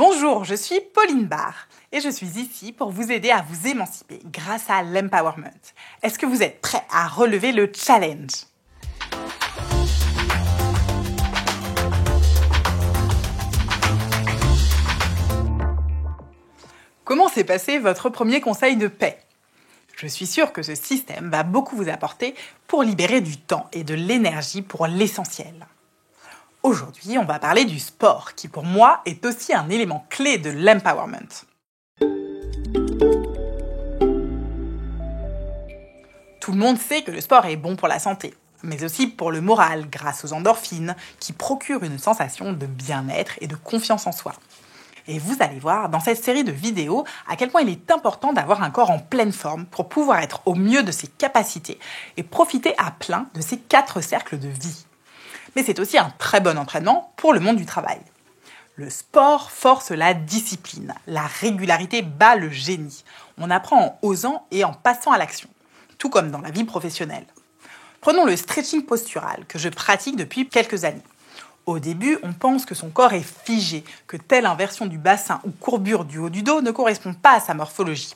Bonjour, je suis Pauline Barre et je suis ici pour vous aider à vous émanciper grâce à l'empowerment. Est-ce que vous êtes prêts à relever le challenge ? Comment s'est passé votre premier conseil de paix ? Je suis sûre que ce système va beaucoup vous apporter pour libérer du temps et de l'énergie pour l'essentiel. Aujourd'hui, on va parler du sport, qui pour moi est aussi un élément clé de l'empowerment. Tout le monde sait que le sport est bon pour la santé, mais aussi pour le moral, grâce aux endorphines, qui procurent une sensation de bien-être et de confiance en soi. Et vous allez voir dans cette série de vidéos à quel point il est important d'avoir un corps en pleine forme pour pouvoir être au mieux de ses capacités et profiter à plein de ces 4 cercles de vie. Mais c'est aussi un très bon entraînement pour le monde du travail. Le sport force la discipline. La régularité bat le génie. On apprend en osant et en passant à l'action, tout comme dans la vie professionnelle. Prenons le stretching postural que je pratique depuis quelques années. Au début, on pense que son corps est figé, que telle inversion du bassin ou courbure du haut du dos ne correspond pas à sa morphologie.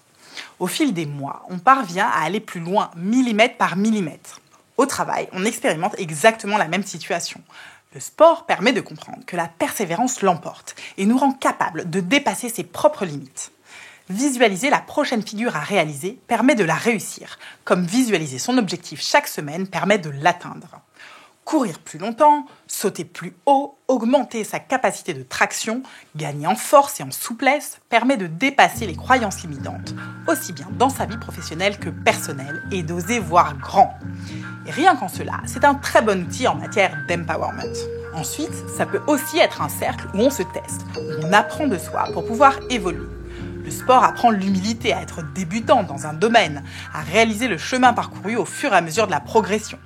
Au fil des mois, on parvient à aller plus loin, millimètre par millimètre. Au travail, on expérimente exactement la même situation. Le sport permet de comprendre que la persévérance l'emporte et nous rend capables de dépasser ses propres limites. Visualiser la prochaine figure à réaliser permet de la réussir, comme visualiser son objectif chaque semaine permet de l'atteindre. Courir plus longtemps, sauter plus haut, augmenter sa capacité de traction, gagner en force et en souplesse permet de dépasser les croyances limitantes, aussi bien dans sa vie professionnelle que personnelle, et d'oser voir grand. Et rien qu'en cela, c'est un très bon outil en matière d'empowerment. Ensuite, ça peut aussi être un cercle où on se teste, où on apprend de soi pour pouvoir évoluer. Le sport apprend l'humilité à être débutant dans un domaine, à réaliser le chemin parcouru au fur et à mesure de la progression.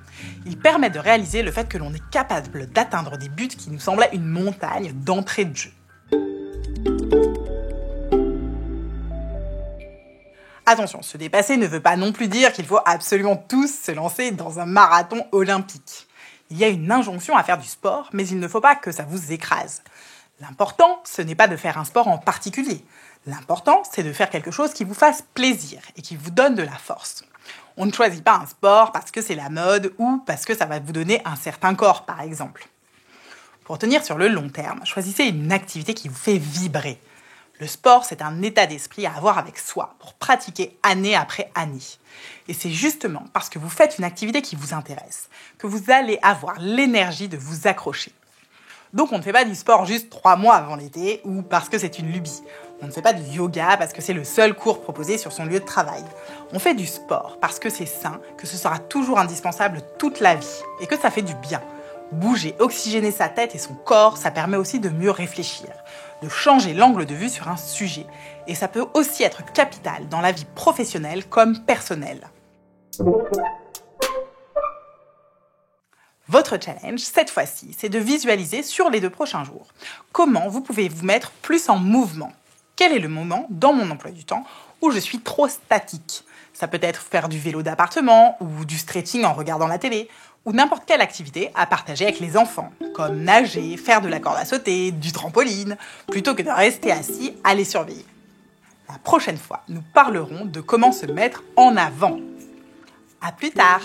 Il permet de réaliser le fait que l'on est capable d'atteindre des buts qui nous semblaient une montagne d'entrée de jeu. Attention, se dépasser ne veut pas non plus dire qu'il faut absolument tous se lancer dans un marathon olympique. Il y a une injonction à faire du sport, mais il ne faut pas que ça vous écrase. L'important, ce n'est pas de faire un sport en particulier. L'important, c'est de faire quelque chose qui vous fasse plaisir et qui vous donne de la force. On ne choisit pas un sport parce que c'est la mode ou parce que ça va vous donner un certain corps, par exemple. Pour tenir sur le long terme, choisissez une activité qui vous fait vibrer. Le sport, c'est un état d'esprit à avoir avec soi pour pratiquer année après année. Et c'est justement parce que vous faites une activité qui vous intéresse que vous allez avoir l'énergie de vous accrocher. Donc on ne fait pas du sport juste 3 mois avant l'été ou parce que c'est une lubie. On ne fait pas du yoga parce que c'est le seul cours proposé sur son lieu de travail. On fait du sport parce que c'est sain, que ce sera toujours indispensable toute la vie et que ça fait du bien. Bouger, oxygéner sa tête et son corps, ça permet aussi de mieux réfléchir, de changer l'angle de vue sur un sujet. Et ça peut aussi être capital dans la vie professionnelle comme personnelle. Votre challenge, cette fois-ci, c'est de visualiser sur les 2 prochains jours comment vous pouvez vous mettre plus en mouvement. Quel est le moment dans mon emploi du temps où je suis trop statique ? Ça peut être faire du vélo d'appartement ou du stretching en regardant la télé ou n'importe quelle activité à partager avec les enfants, comme nager, faire de la corde à sauter, du trampoline, plutôt que de rester assis à les surveiller. La prochaine fois, nous parlerons de comment se mettre en avant. À plus tard!